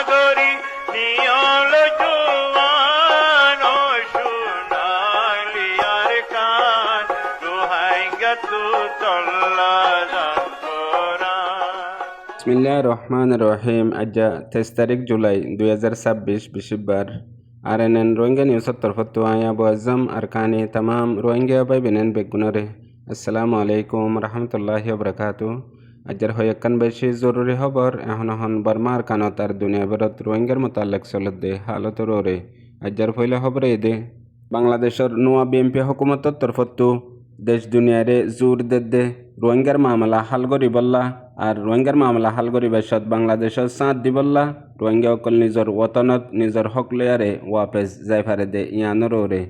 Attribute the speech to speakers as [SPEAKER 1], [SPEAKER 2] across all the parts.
[SPEAKER 1] সাগরী নিয়ল জুয়ান ও সোনালিয়ার কান রোহাঙ্গা তু চল্লা
[SPEAKER 2] বিসমিল্লাহির রহমানির রহিম। আজ 23 তারিখ জুলাই 2026 বৃহস্পতিবার। RNN রোহিঙ্গা নিউজের তরফত আয়া আবু আজম আরকানি तमाम রোহিঙ্গা ভাই বেনেন বেগুনরে আসসালামু আলাইকুম রহমতুল্লাহি ওয়া বারাকাতুহু। আজর হয়াক্কান বেশি জরুরি খবর এখন বর্মার কানত আর দুনিয়া ভরত রোহিঙ্গার মোতাল্লাক চলতে হালতর ওরে আজর ফইলা খবর এদে বাংলাদেশের নোয়া বিএমপি হুকুমতর তরফত দেশ দুনিয়ারে জোর দে রোহিঙ্গার মামলা হাল করিবল্লা আর রোহিঙ্গার মামলা হাল করিবাসত বাংলাদেশের সাথ দিবল্লা রোহিঙ্গা অকল নিজের ওতনত নিজের হক লয়ারে ওয়াপেস যাই ফারে দে ইয়ানোর ওরে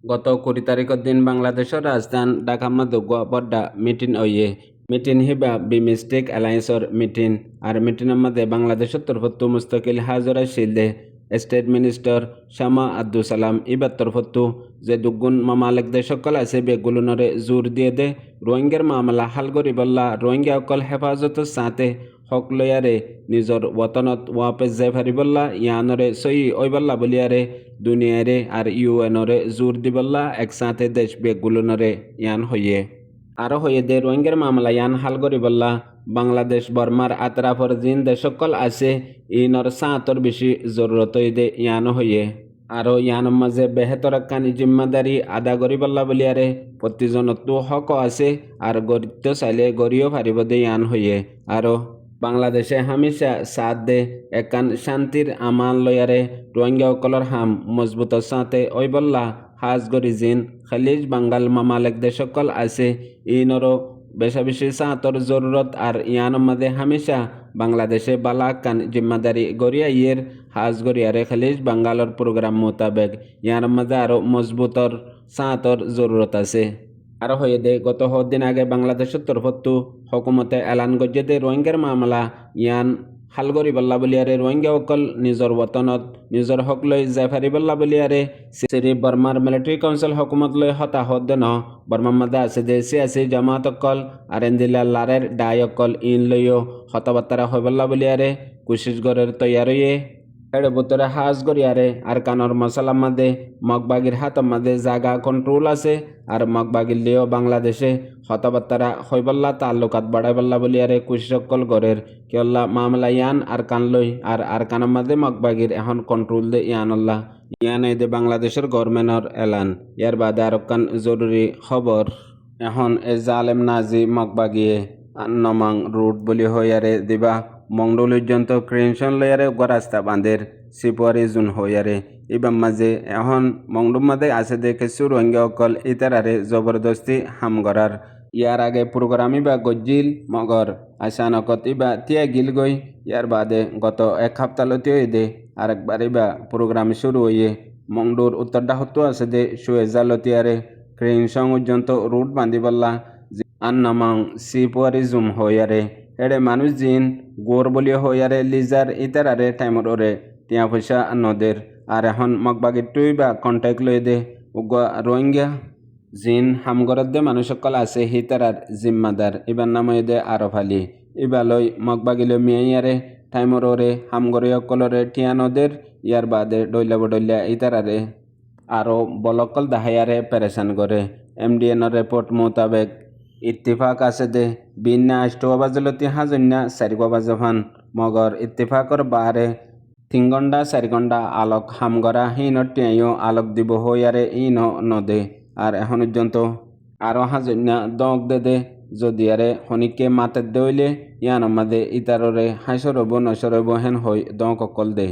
[SPEAKER 2] গত 20 তারিখের দিন বাংলাদেশের রাজধানী ঢাকা মধ্যে বড্ডা মিটিং হইয়ে মিটিং হিবা বিমিস্টেক অ্যালায়েন্সর মিটিং আর মিটিংয়ের মধ্যে বাংলাদেশের তরফত মুস্তাকিল হাজরা শিলদে স্টেট মিনিস্টার শামা আব্দুল সালাম ইবার তরফত যে দুগুণ মামালিক দেশ সকল আছে বেগুলোনরে জোর দিয়ে দে রোহিঙ্গার মামলা হাল করিবল্লা রোহিঙ্গা অকল হেফাজতের সাথে হক লয়ারে নিজর ওতনত ওয়াপেস যাই ফারিবল্লা ইয়ানরে সই ওইবল্লা বলিয়ারে দুনিয়ারে আর ইউএনরে জোর দিবল্লা একসাথে দেশ বেগুলোনরে ইয়ান হইয়ে আরও হয়ে দে রোহিঙ্গার মামলা ইয়ান হাল করিবল্লা বাংলাদেশ বর্মার আতরাফর জিন দেশকল আছে ইনর সাঁতর বেশি জরুরত দে ইয়ান হইয়ে আরও ইয়ানোর মাঝে বেহেতর কানি জিম্মাদারি আদা করিবল্লা বলিয়ারে প্রতিজনতো হক আছে আর গরিত চাইলে গরিও ফারিব দে ইয়ান হইয়ে আরও বাংলাদেশে হামেশা সাথ দে একান শান্তির আমান লয়ারে রোহিঙ্গা অকলর হাম মজবুতর সাথে ওইবল্লা হাজ গরি জিন খালিজ বাঙ্গাল মামালেক দেশকল আছে ইনরও বেশা বেশি সাঁতর জরুরত আর ইয়ানোর মাঝে হামেশা বাংলাদেশে বালা কান জিম্মাদারি গড়িয়া ইয়ের হাজ গড়িয়ারে খালিজ বাঙ্গালর প্রোগ্রাম মোতাবেক ইয়ানোর মাঝে আরও মজবুতর সাঁতর জরুরত আছে আরও হয়ে দে গত দিন আগে বাংলাদেশের তরফত হকুমতে এলান গজ্জে দে রোহিঙ্গার মামলা ইয়ান হাল করিবল্লা বলিয়ারে রোহিঙ্গা অকল নিজর ওতনত নিজর হক লৈ যাই ফারিবল্লা বলিয়ারে শ্রী বর্মার মিলিটারি কাউন্সিল হকুমত লৈ হতাহত দেন বর্মার মধ্যে আছে যে সিয়াসি জামাত অকল আর এন্দিলা লারের ডাই অকল ইন লইও হতাবার্তারা হইবল্লা বলিয়ারে কুশিস গড়ের তৈয়ারইয়ে এড়ে বুতরে হাজ গড়িয়ারে আর কানর মশলার মাঝে মগবাগির হাতের মাঝে জায়গা কন্ট্রোল আছে আর মগবাগির লিও বাংলাদেশে হতাবার্তারা হইবল্লা তাল্লুকাত বাড়াইবল্লা বলিয়ারে কুশিসকল গড়ের কিয়ল্লা মামলা ইয়ান আর কান লই আর কানের মাঝে মগবাগির এখন কন্ট্রোল দে ইয়ানল্লা ইয়ান দে বাংলাদেশের গভর্নমেন্টর এলান ইয়ার বাদে আর কান জরুরি খবর এখন এ জালেম নাজি মগবাগিয়ে নমাং রুট বলি হইয়ারে দিবা মংডল পর্যন্ত ক্রেনশন লয়ারে রাস্তা বাঁধের সিপুয়ারি জুন হইয়ারে এবার মাঝে এখন মংডুম মাঝে আছে দে কিছু রোহিঙ্গা অকল ইতারারে জবরদস্তি হাম করার ইয়ার আগে প্রোগ্রামই বা গজ্জিল মগর আসানকত ইবা তিয়া গিল গই ইয়ার বাদে গত এক সপ্তাহতে দে আরেকবার ইবা প্রোগ্রাম শুরু হইয়ে মংডুর উত্তরটা হতো আছে দে সুয়েজালতিয়ারে ক্রেনশন পর্যন্ত রুট বাঁধিবল্লা আন্নামাং সিপুয়ারি জুম হইয়ারে এড়ে মানুষ জিন গোর বলিও হইয়ারে লিজার ইতারারে টাইমর ওরে টিয়া পয়সা নদের আর এখন মগবাগির টুই বা কন্ট্যাক্ট লই দে উগা রোহিঙ্গা জিন হামগরত দে মানুষ সকল আছে হিতারার জিম্মাদার এবার নাম দে আরফ আলী এবার লই মগবাগিল মিয়াইয়ারে টাইমর ওরে হামগরে অকলরে টিয়া নদের ইয়ার বাদে ডইলা বডইলা ইতারারে আরও বলকল দাহাইয়ারে পেরেশান করে MDNর রিপোর্ট মোতাবেক ইত্তিফাক আছে দে বিন্যা 8 বাজলতি হাজন্যা 4 বাজফান মগর ইত্তিফাকর বারে 3 ঘণ্টা 4 ঘণ্টা আলোক হামগরা হিনর টিয়াইও আলোক দিব হইয়ারে ইন নদে আর এখন পর্যন্ত আরও হাজন্যা দক দে যদি আরে শনিকে মাতের দইলে ইয়ান মাদে ইতাররে হাইসরব নসরব হেন হই দক অকল দে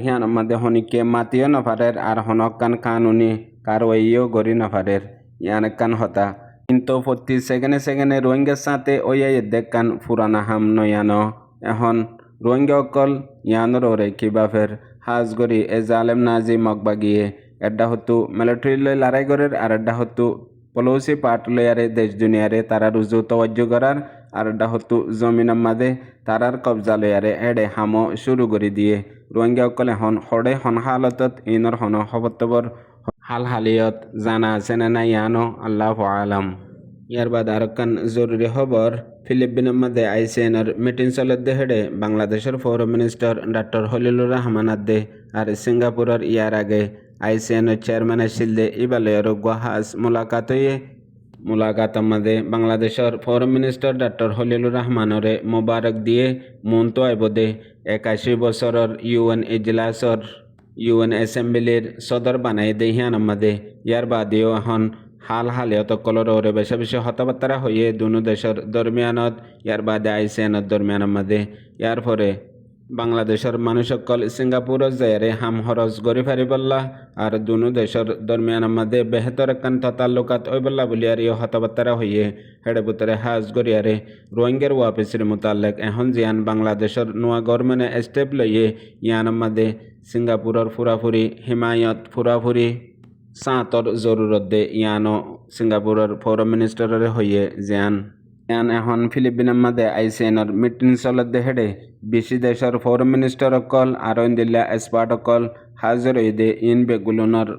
[SPEAKER 2] হিয়ান মাদে শনিকে মাতিও নফারের আর হনক কান কানুনি কারওয়াইও গড়ি নফারের ইয়ান কান হতা কিন্তু প্রতি সেকেন্ডে রোহিঙ্গার সাথে ওই দেখান পুরানা হাম নয়ানো এখন রোহিঙ্গা অকল ইয়ানোর ওরে কিবা ফের হাজ গড়ি এ জালেম নাজি মগবাগিয়ে এড্ডা হতু মিলিটারি লই লড়াই করার আর এড্ডা হতু পলসি পাট লয়ারে দেশ দুনিয়ারে তারা রুজু তওয়াজ্জু করার আর এড্ডা হতু জমিনের মাঝে তারার কবজা লয়ারে এডে হামো শুরু করে দিয়ে রোহিঙ্গা অকল এখন হড়ে হন হালতত ইনর হন খবর হাল হালিয়ত জানা আছে না ইয়ানো আল্লাহু আলাম। ইয়ার বাদ আরকান জরুরি খবর ফিলিপিনের মধ্যে আইসিএনর মিটিং চলতে হেডে বাংলাদেশের ফরেন মিনিস্টার ডক্টর হলিলুর রহমান আদে আর সিঙ্গাপুরের ইয়ার আগে আইসিএনের চেয়ারম্যান আসিলদে ইবালয়ের গুয়াহাস মুলাকাতমধ্যে বাংলাদেশের ফরেন মিনিস্টার ডক্টর হলিলুর রহমানরে মোবারক দিয়ে মন্ত আইবদে 81 বছরের ইউএন এসেম্বলির সদর বানাই দে হিয়ানমধ্যে ইয়ার বাদেও এখন হালিয়ত কলরে বেশি বেশি হতাবার্তা হয়ে দুনো দেশের দরমিয়ানত ইয়ার বাদে আইসিএনের দরমিয়ানের মধ্যে ইয়ার পরে বাংলাদেশের মানুষ সকল সিঙ্গাপুর যাইরে হাম হরজ গড়ি ফারিবল্লা আর দুনো দেশের দরমিয়ানের মধ্যে বেহতর একান তাল্লুকাত ওইবল্লা বলিয়ার ইয়ে হতাবার্তা হয়ে হেডে বুতরে হাজ গড়িয়ারে রোহিঙ্গার ওয়াপিসের মোতালেক এখন জিয়ান বাংলাদেশের নোয়া গভর্নমেন্টে স্টেপ লইয়ে ইয়ানের মধ্যে সিঙ্গাপুরের ফুরাফুরি হিমায়ত ফুরাফুরি সাঁতর জরুরত দে ইয়ানো সিঙ্গাপুরের ফরেন মিনিস্টারের হইয়ে জিয়ান এখন ফিলিপিনের মধ্যে আইসিএনর মিটিং চলতে হেডে 20 দেশের ফরেন মিনিস্টার অকল আর দিল্লা এক্সপার্ট অকল হাজির হইদে ইন বেগুলনের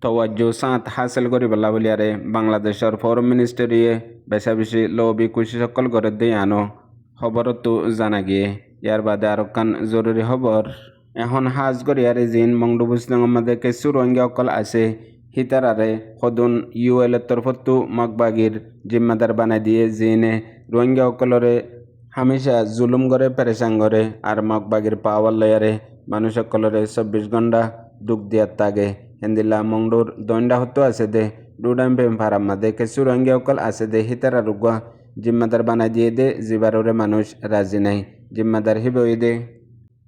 [SPEAKER 2] তওয়াজ্জু সাঁত হাসিল করিবলা বলিয়ারে বাংলাদেশের ফরেন মিনিস্টারিয়ে বেশা বেশি লবি খুশি সকল করে দিয়ে আনো খবরতো জানা গিয়ে ইয়ার বাদে আরকান জরুরি খবর এখন হাজ গরিয়ারে জিন মংডুবুসলামের মধ্যে কিছু রোহিঙ্গা অকল আছে হিতারারে সদুন ইউএলের তরফতো মগবাগির জিম্মাদার বানাই দিয়ে জিনে রোহিঙ্গা অকলরে হামেশা জুলুম করে পেরেশান করে আর মগবাগির পাওয়ার লয়ারে মানুষ সকলরে 24 ঘন্টা দুঃখ দিয়ার তাগে হেন্দিল্লা মংডুর দণ্ডা হতো আছে দে ডুডাম বেম ফারাম মাদে কিছু রোহিঙ্গা অকল আছে দে হিতারা রুগুয়া জিম্মাদার বানাই দিয়ে দে জিবাররে মানুষ রাজি নাই জিম্মাদার হিবই দে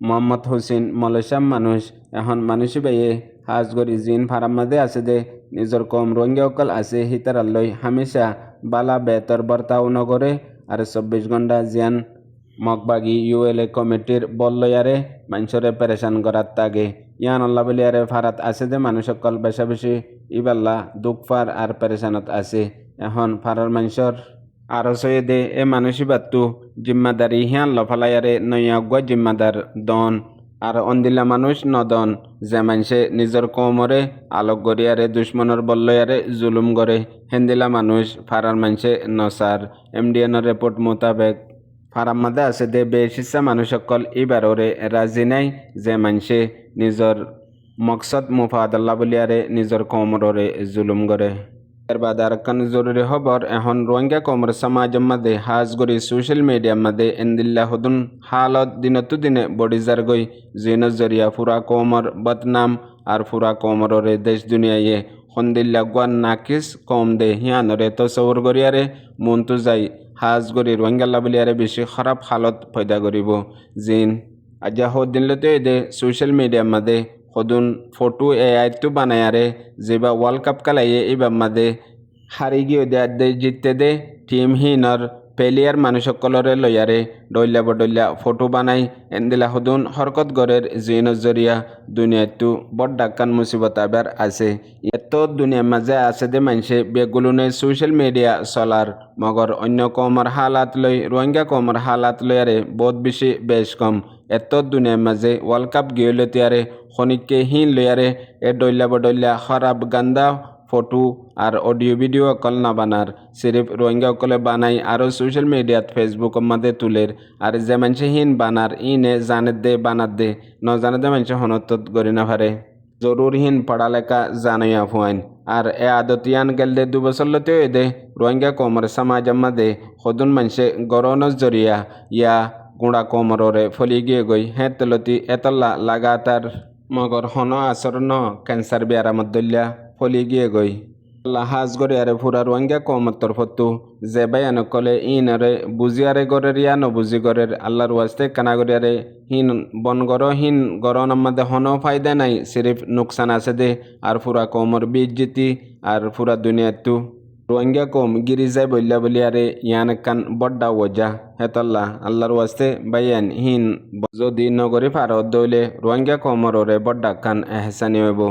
[SPEAKER 2] মোহাম্মদ হোসেন মলেশাম মানুষ এখন মানুষই বাইয়ে হাজগরি জিন ফারাম মাদে আছে দে নিজের কম রোহিঙ্গা অকল আছে হিতারাল্লই হামেশা বালা বেতর বর্তাও নগরে আর 24 ঘন্টা জিয়ান মগবাগি ইউএলএ কমিটির বললয়ারে মানুষরে পেরেশান করার তাগে ইয়ান আল্লাহ বলিয়ারে ফারাত আছে দে মানুষ সকল বেশা বেশি ইবাল্লা দুঃখফার আর পেরেশানত আছে এখন ফারার মানুষর আরো সয়ে দে এ মানুষই বাত্তু জিম্মাদারি হিয়ান লফালায়ারে নয়াগুয়া জিম্মাদার দন আর অন্দিলা মানুষ নদন যে মানুষে নিজের কমরে আলোক গড়িয়ারে দুশ্মনের বল্লয়ারে জুলুম করে হেন্দিলা মানুষ ফারার মানুষে নসার এমডিএনের রিপোর্ট মোতাবেক ফারাম মাদে আছে দে বেশিসা মানুষ সকল ইবাররে রাজি নাই যে মানুষে নিজের মকসদ মুফাদাল্লাহ বলিয়ারে নিজের কমরে জুলুম করে এর বাদ আরকান জরুরি খবর এখন রোহিঙ্গা কমর সমাজের মধ্যে হাজগরি সোশ্যাল মিডিয়ার মধ্যে এন্দিল্লা হদুন হালত দিনতু দিনে বডিজার গই জিন জরিয়া ফুরা কমর বদনাম আর ফুরা কমরে দেশ দুনিয়ায় হন্দিল্লা গুয়ান নাকিস কম দে হিয়ানরে তসৌর গরিয়ারে মন্তু যাই হাজগরি রোহিঙ্গাল্লা বলিয়ারে বেশি খারাপ হালত পয়দা করিব জিন আজা হদিনলতে দে সোশ্যাল মিডিয়ার মধ্যে সদুন ফটো এআইতো বানায়ারে যেবা ওয়ার্ল্ড কাপ কালাইয়ে এবার মাদে হারি গিয়ে দে জিততে দে টিম হিনর প্লেয়ার মানুষ সকলরে লয়ারে ডইলা ফটো বানাই এন্দিলা সদুন হরকত গড়ের জিন জরিয়া দুনিয়াতো বড় ডাক্কান মুসিবত আবার আছে এত দুনিয়ার মাঝে আছে দে মানুষে বেগুলুনে সোশ্যাল মিডিয়া চলার মগর অন্য কমর হালাত লই রোহিঙ্গা কমর হালাত লয়ারে বহুত বেশি বেশ কম এত দুনিয়ার মাঝে ওয়ার্ল্ড কাপ গিয়ে তিয়ারে খনিককে হিন লয়ারে এ ডইলা খারাপ গান্দা ফটো আর অডিও ভিডিও অকল না বানার সিরিফ রোহিঙ্গা অকলে বানাই আরও সোশ্যাল মিডিয়াত ফেসবুকের মধ্যে তুলের আর যে মানুষে হিন বানার ইনে জানে দে বানার দে নজানে দে মানুষে হনত গড়ি না পারে জরুরহীন পড়ালেখা জানাইয়া ফুয়াইন আর এ আদতিয়ান গেল দে 2 বছর লতে দে রোহিঙ্গা কমর সমাজের মধ্যে সদুন মানুষে গরনজ জরিয়া ইয়া গুঁড়া কমরে ফলি গিয়ে গই হ্যাঁ তেলতি এতলা লাগাতার মগর হন আসর ন ক্যান্সার বিয়ারামত দলিয়া ফলি গিয়ে গই হাজ গড়ে আরে ফুরা রোহিঙ্গা কমর তরফতো যে বায়ান কলে ইনরে বুঝিয়ারে গড়ের ইয়া নবুঝি গড়ের আল্লাহর ওয়াস্তে কানাগরিয়ারে হিন বনগর হিন গরন আমাদের হন ফায়দা নাই সিরিফ নুকসান আছে দে আর ফুরা কমর বিজ্জিতি আর ফুরা দুনিয়াতো রোহিঙ্গা কম গিরি যায় বলিয়ারে ইয়ান কান বড্ডা ওজা হেতল্লা আল্লাহর ওয়াস্তে বাইয়ান হিন যদি নগরী ফারত দইলে রোহিঙ্গা কমরে বড্ডা কান এহসানি হইব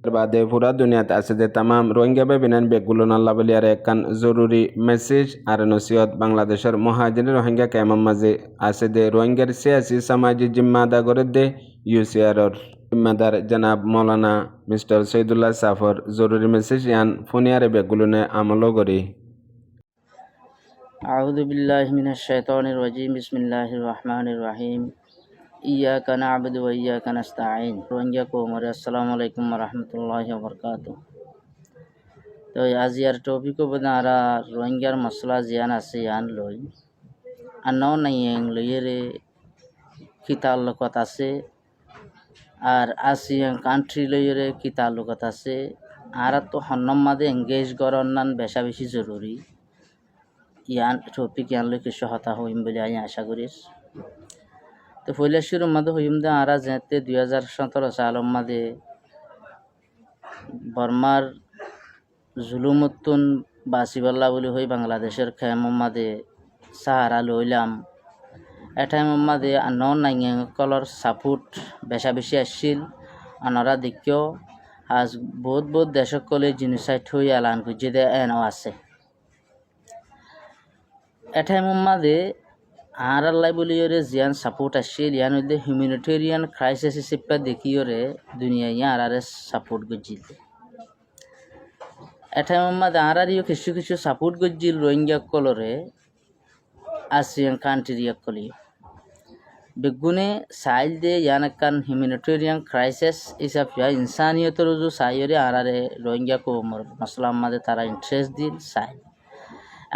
[SPEAKER 2] বাদে পুরা দুনিয়াতে আছে যে তামাম রোহিঙ্গা বেবিনান বেগুলন আল্লাহ বলিয়ারে কান জরুরি মেসেজ আর নসিহত বাংলাদেশের মহাজির রোহিঙ্গা কেমন মাঝে আছে দে রোহিঙ্গার সিয়াসি সামাজিক জিম্মাদা করে দে ইউসিআরর জিম্মাদার জনাব মৌলানা মিস্টার সৈদুল্লাহ সাফর জরুরি মেসেজ ইয়ান ফোনিয়ারে বেগুলনে আমল করি
[SPEAKER 3] أعوذ بالله من الشيطان الرجيم بسم الله الرحمن الرحيم إياك نعبد وإياك نستعين রোহিঙ্গা কোমরে আসসালামু আলাইকুম রহমতুল্লাহি ওয়া বারাকাতুহু। তো আজিয়ার টপিক বনা আরা রোহিঙ্গার মসলা জিয়ান আছে ইয়ান লই আনাও নাইয়েং লইরে কি তাল্লুকাত আছে আর আসিয়ান কান্ট্রি লইরে কি তাল্লুকাত আছে আর তো হন্নম মাদে এঙ্গেজ করন বেশা বেশি জরুরি ইয়ান টপিক ইয়ান লই কিছু হতা হইম বলে আমি আশা করিস। তো পয়লা শুরুর মধ্যে হইম দে আরা যেতে 2017 সালের মধ্যে বর্মার জুলুমতুন বাসিবাল্লা বলে হই বাংলাদেশের খেমর মধ্যে সাহারা লইলাম এটাইমর মধ্যে নন নাইং কলর সাপোর্ট বেশা বেশি আসছিল আনারা দেখিও আজ বহুত দেশক কলে জিনিসাইট হই এলান করছে দে এনও আছে এটাইমর মধ্যে আর আল্লাহ বলিওরে জিয়ান সাপোর্ট আসছিল ইয়ান মধ্যে হিউম্যানিটেরিয়ান ক্রাইসিস হিসেবে দেখিওরে দুনিয়া ইয়ার আর সাপোর্ট গজিল এটাইমর মধ্যে আরিও কিছু কিছু সাপোর্ট গজিল রোহিঙ্গা কলরে আসিয়ান কান্ট্রি কলিও বেগুনে সাইল দে ইয়ানকান হিউম্যানিটেরিয়ান ক্রাইসিস হিসাবে ইনসানিয়তের রুজু সাইরে আরারে রোহিঙ্গা কোমর মসলাম মাদে তারা ইন্টারেস্ট দিল সাই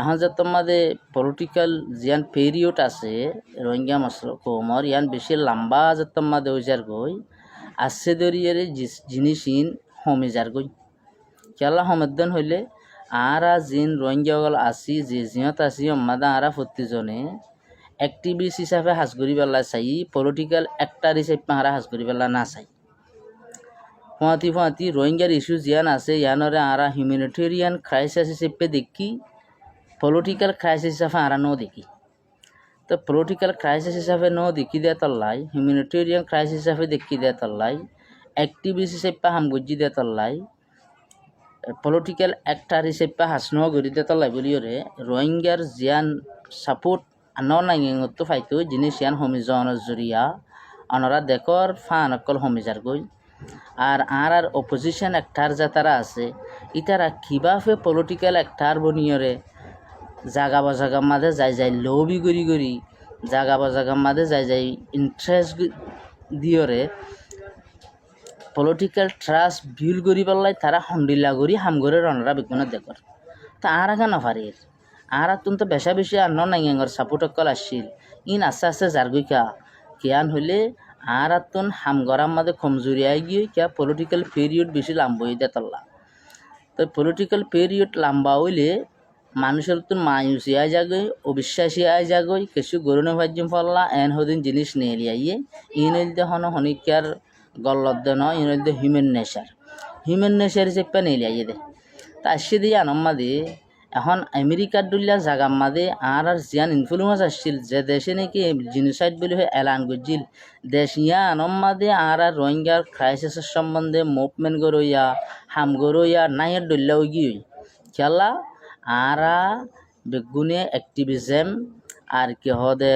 [SPEAKER 3] এখন যে তোমাদের পলিটিক্যাল জিয়ান পিরিয়ড আছে রোহিঙ্গা মসলা কোমর ইয়ান বেশি লম্বা যে তোমাদের ওইজার গই আসছে দরিয়ে জিনিসিন হমিজার গই খেলা হমেদন হইলে আরা জিন রোহিঙ্গা গল আসি যে জিয়ত আসি আমাদা আরা প্রতিজনে অ্যাক্টিভিস্ট হিসাবে হাজ করি পেলা চাই পলিটিক্যাল অ্যাক্টার হিসাবে হারা হাজ করি পেলা না চাই ফুঁয়াতি রোহিঙ্গার ইস্যু জিয়ান আছে ইয়ানরে আরা হিউম্যানিটেরিয়ান ক্রাইসিস হিসেবে দেখি পলিটিক্যাল ক্রাইসিস হিসাবে আরা ন দেখি তো পলিটিক্যাল ক্রাইসিস হিসাবে ন দেখি দেয় তল্লাই হিউম্যানিটেরিয়ান ক্রাইসিস হিসাবে দেখি দেয় তল্লাই অ্যাক্টিভিস্ট হিসেবে হাম গজি দেয় তল্লাই পলিটিক্যাল অ্যাক্টার হিসেবে হাসন গড়ি দেয় তল্লাই বলিওরে রোহিঙ্গার জিয়ান সাপোর্ট আনাও নাইতো ফাইতো জিনিস ইয়ান হমিজনের জরিয়া আনারা দেখর ফান অকল হমিজার গই আর অপোজিশন অ্যাক্টার যা তারা আছে ইতারা কিভাবে পলিটিক্যাল অ্যাক্টার বনিয়রে জাগা বাজাগার মাঝে যাই লবি গড়ি জাগা বাজাগার মাঝে যাই ইন্টারেস্ট দিয়রে পলিটিক্যাল ট্রাস্ট বিল করি পেলাই তারা হন্ডিলা করি হামগরে রনরা বেগুনে দেখর তা আর আগা নফারির আর তুন তো বেশা বেশি আর নাইঙ্গর সাপোর্ট অকল আসছিল ইন আস্তে আস্তে জারগুইকা কিয়ান হইলে আর তুন হামগরার মাঝে কমজোরিয়াই গিয়ে কিয়া পলিটিক্যাল পিরিয়ড বেশি লম্বা হয়ে দেতল্লা তো পলিটিক্যাল পিরিয়ড লম্বা হইলে মানুষের তুন মায়ুসি আয় যাগই অবিশ্বাসী আয় যাগই কিছু গরুনে ভাজ্যম ফল্লা এন হদিন জিনিস নিয়ে লিয়াইয়ে ইন হইলতে হন হনিকার গল্লদ্দ নয় ইন হইলতে হিউম্যান নেচার হিসেবে নিয়ে লিয়াইয়ে দে তা আসছে দিয়ে আনম্মাদে এখন আমেরিকার দুলিয়া জাগার মাদে আর জিয়ান ইনফ্লুয়েন্স আসছিল যে দেশে নাকি জিনোসাইড বলে এলান করছিল দেশ ইয়া আনম মাদে আর রোহিঙ্গার ক্রাইসিসের সম্বন্ধে মুভমেন্ট গরইয়া হাম গরইয়া নাইয়ের দলিয়া গিয়ে খেলা আর বেগুনে অ্যাক্টিভিজম আর কি হদে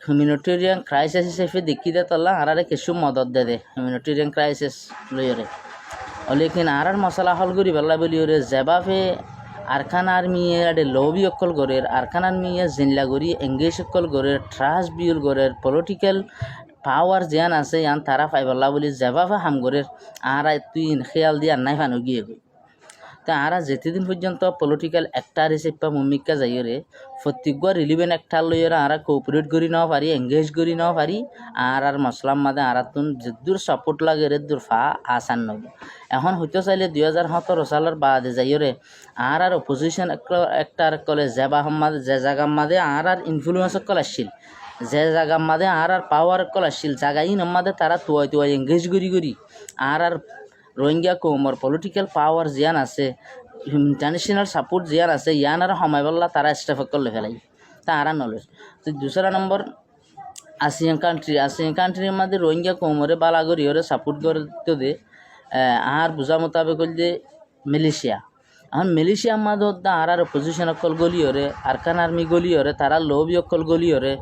[SPEAKER 3] হিউম্যানিটেরিয়ান ক্রাইসিস হিসেবে দেখি দে তল্লা আর কিছু মদত দে হিউম্যানিটেরিয়ান ক্রাইসিস লইরে লেকিন আর মশলা হল করি বেলা বলিওরে যেভাবে আরখান আর্মিয়ে আডে লবি অকল গড়ের আরখান আর্মিয়ে জিনলা গড়ি এঙ্গেজ অকল গড়ের ট্রাস্ট বিউল গড়ের পলিটিক্যাল পাওয়ার জিয়ান আছে ইয়ান তারা পাইবলা বলি যেভাবে হাম গড়ের আর তুই খেয়াল দিয়ে নাই ফানো গিয়ে গই তা আর যেতেদিন পর্যন্ত পলিটিক্যাল অ্যাক্টার হিসেবে ভূমিকা যাইরে প্রত্যেকবার রিলিভেন্ট অ্যাক্টার লইরা আর কোঅপারেট করি নেওয়া পারি এঙ্গেজ করি নেওয়া পারি আর মশলার মাঝে আর তুন যেদূর সাপোর্ট লাগে রে দূর ফা আসান নব এখন হইতে চাইলে 2017 সালের বাদে যাইরে আর অপোজিশন অ্যাক্টার কলে যে জায়গার মাঝে আর ইনফ্লুয়েন্স কল আসছিল যে জায়গার মাঝে আর পাওয়ার কল আসছিল জায়গায় মাঝে তারা তুয়াই এঙ্গেজ করি আর রোহিঙ্গা কোমর পলিটিক্যাল পাওয়ার জিয়ান আছে ইন্টারন্যাশনাল সাপোর্ট জিয়ান আছে ইয়ান আর সময় বললা তারা স্টেপ করলে ফেলাই তা আর নলেজ তো দুসরা নম্বর আসিয়ান কান্ট্রির মধ্যে রোহিঙ্গা কোমরে বালাগরি ওরে সাপোর্ট করতে দে আর বোঝা মোতাবেক যে মালয়েশিয়া এখন মালয়েশিয়ার মধ্যে আর অপোজিশন অকল গলিওরে আরকান আর্মি গলিওরে তারা লবি অকল গলিওরে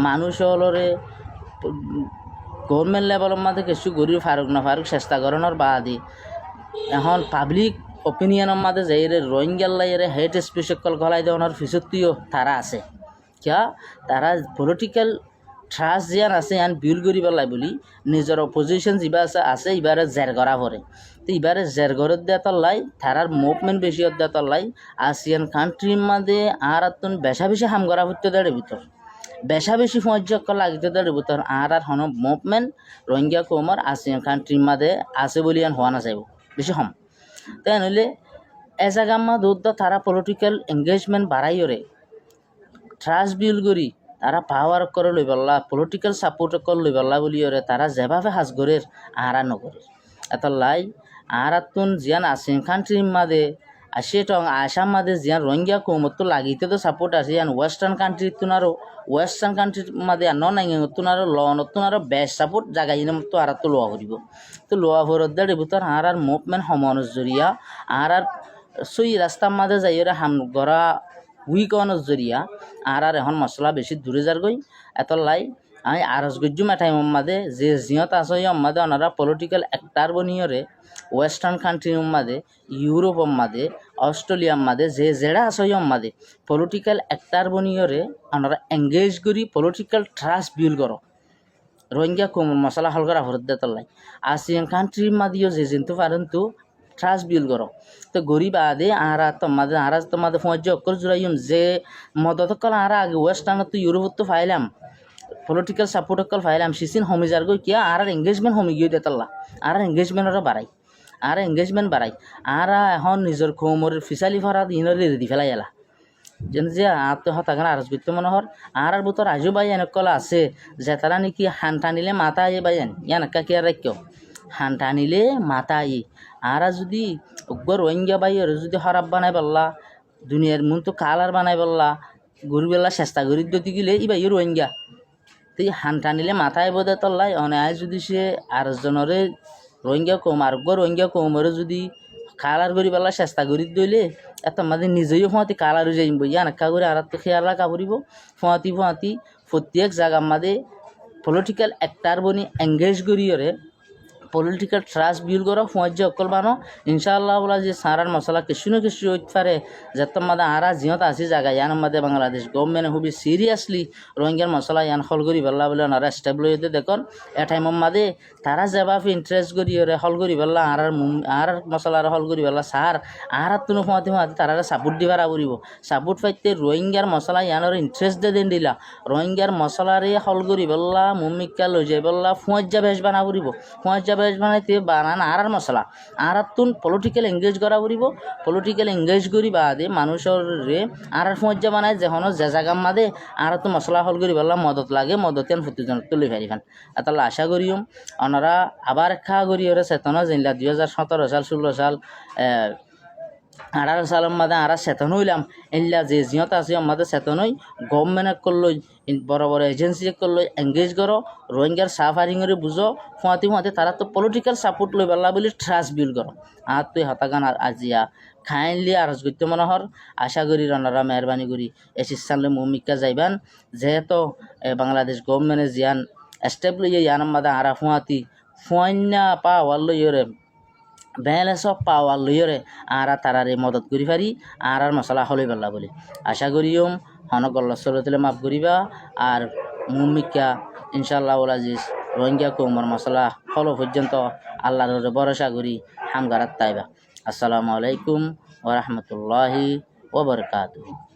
[SPEAKER 3] মানুষ হলরে গভর্নমেন্ট লেভেলের মধ্যে কিছু গরিব ফারুক চেষ্টা করানোর বাদে এখন পাবলিক অপিনিয়নের মাঝে যে রোহিঙ্গাল্লাই হেড স্পিচ অকল গলাই দেওয়ার ফিসত্তিও তারা আছে কিয়া তারা পলিটিক্যাল ট্রাস্ট জিয়ান আছে ইয়ান বিল করি পেলাই বলি নিজের অপোজিশন যা আছে এবারে জের করা পড়ে তো এবারে জের গরত দেওয়া তল্লাই তারার মুভমেন্ট বেশি দেওয়া তল্লাই আসিয়ান কান্ট্রির মাঝে আর বেশা বেশি হাম করা হতে দেড়ের ভিতর বেশা বেশি পর্যক লাগিতে দেড়ের ভিতর আর হন মুভমেন্ট রোহিঙ্গা কৌমার আসিয়ান কান্ট্রির মাঝে আছে বলি ইয়ান হওয়া না যাইব বেশি হম তাই নইলে এজাগাম্মা দুধ তারা পলিটিক্যাল এঙ্গেজমেন্ট বাড়াইরে ট্রাস্ট বিল করি তারা পাওয়ার করে লই পারলা পলিটিক্যাল সাপোর্ট করে লই পারলা বলি ওরে তারা যেভাবে হাজগরের আহারা নগরের এত লাই আহারাতুন জিয়ান আসিন কান্ট্রির মাঝে সেটং আসাম মাঝে জিয়ান রোহিঙ্গা কৌমত লাগিতে তো সাপোর্ট আছে ইয়ান ওয়েস্টার্ন কান্ট্রির তুনারও ওয়েস্টার্ন কান্ট্রির মাঝে নন তুনারও লনতুনারও বেস্ট সাপোর্ট জাগাই তো আর তো লোয়া করিব তো লোয়া ভরত দেড় ভিতর আর মুভমেন্ট সমানোর জরিয়া আর সই রাস্তার মাঝে যাই ওরা হাম গড়া উইকনের জরিয়া আর এখন মশলা বেশি দূরে যার গই এত লাই আমি আরস গজ্জু মেঠাই মাদে যে জিয়ত আছে মাদে ওনারা পলিটিক্যাল অ্যাক্টার বনিয়রে ওয়েস্টার্ন কান্ট্রির মাদে ইউরোপ মাদে অস্ট্রেলিয়ার মাদে যে জেড়া আছে মাদে পলিটিক্যাল অ্যাক্টার বনিয়রে ওনারা এঙ্গেজ করি পলিটিক্যাল ট্রাস্ট বিল করো রোহিঙ্গা কোমর মশলা হল করা ভরত দেয় তল্লাই আসিয়ান কান্ট্রির মাদিও যে জিনতে পারেন তো ট্রাস্ট বিল করো তো গরিব আদে তোমাদের পৌঁছ অক্ষর জোড়াইম যে মদত কল আগে ওয়েস্টার্ন তো ইউরোপত তো ফাইলাম পলিটিক্যাল সাপোর্ট কল ফাইলাম সিসিন হমি যার গই কিয়া আর এঙ্গেজমেন্ট হমি গিয়ে দেতাল্লা আর এঙ্গেজমেন্টও বাড়াই আর এখন নিজের কৌমরের ফিসালি ভরা ইনরে রেডি ফেলাই এলা যেন যে আত্মহত্যা আরজ করতে মনোহর আর বুতর আজও বাই এনেকলা আছে যে তারা নাকি হান টানিলে মাথা আয়ে বাইন ইয়ানকা কি আর রাখ্য হান টানিলে মাথা আয়ে আর যদি রোহিঙ্গা বাইর যদি হরাব বানাই পারলা দুনিয়ার মন তো কালার বানাই পারলা গরিবেলা চেষ্টা করি দতি গেলে ই বাই রোহিঙ্গা তো হান টানিলে মাথায় বোধে তল্লাই অনায় যদি সে আরেকজনরে রোহিঙ্গা কম আর রোহিঙ্গা কমরে যদি কালার করি পেলা চেষ্টা করি দইলে এত মাঝে নিজেও ফোঁয়াতি কালারও যাইব ইয়ানকা করে আর তো খেয়াল রাখা পড়ব ফোঁয়াতি প্রত্যেক জায়গার মাঝে পলিটিক্যাল অ্যাক্টার বনি এঙ্গেজ করিয়রে পলিটিক্যাল ট্রাস্ট বিল করো পৌঁছ অকল বানো ইনশাআল্লাহ বলা যে সারার মশলা কিছু না কিছু হইতে পারে যাতে মাদে আরা জিয়ত আসি জায়গা ইয়ান মাদে বাংলাদেশ গভর্নমেন্ট খুবই সিরিয়াসলি রোহিঙ্গার মশলা ইয়ান হল করি পেলা বলে ওনারা স্টেবল হইতে দেখুন এ টাইমের মাদে তারা যেভাবে ইন্টারেস্ট করি হল করি পেলা আর মশলার হল করি পেলা সার আর তুনো ফোঁয়াতে তারা সাপোর্ট দিবার পড়ব সাপোর্ট পাইতে রোহিঙ্গার মশলা ইয়ানোর ইন্টারেস্ট দেন দিলা রোহিঙ্গার মশলারে হল করি পেলা মুমিকা লই যাই পেলা ফুঁজা বেশ বানা পড়ব ফুঁজা বেশ বানাইতে বানান আর মশলা আর তুন পলিটিক্যাল এঙ্গেজ করা পড়ব পলিটিক্যাল এঙ্গেজ করি বাদে মানুষের আর ফুঁজা বানায় যখন যে জায়গার মাদে আর তো মশলা হল করি পেলা মদত লাগে মদতেন ফুটিজন তুলি ফেরিফান তাহলে আশা করিও ওনারা আবার খা করি ওরা চেতনা জানলা 2017 সাল 16 সাল 18 সালের মাঝে আর চেতন হইলাম এলা যে জিয়ত আছে আমাদের চেতন হই গভর্নমেন্ট করলো বড় বড় এজেন্সি করলো এঙ্গেজ করো রোহিঙ্গার সাফারিংরে বুঝো ফুঁয়াতে তারা তো পলিটিক্যাল সাপোর্ট লই পারলা বলে ট্রাস্ট বিল করো আর তুই হতাগান আজিয়া খাইনলি আরজ করতে মনোহর আশা করি ওনারা মেহরবানি করি এসিস্তানলে মুমিকা যাইবান যেহেতু বাংলাদেশ গভর্নমেন্টে জিয়ান এস্টেবলিশ ইয়ানার মাদে আরা ফুয়ান্না পাওয়ার লইরে ব্যালেন্স অফ পাওয়ার লইরে আর তারারে মদত করি পারি আর মশলা হলই পারলা বলে আশা করিম হনকল্লা চলতে মাফ করিবা আর মুমিকা ইনশাল্লাহ আজিজ রোহিঙ্গা কৌমর মশলা হল পর্যন্ত আল্লাহর ভরসা করি হামগারাত তাইবা আসসালামু আলাইকুম ওয়া রাহমাতুল্লাহি ওয়া বারাকাতুহু।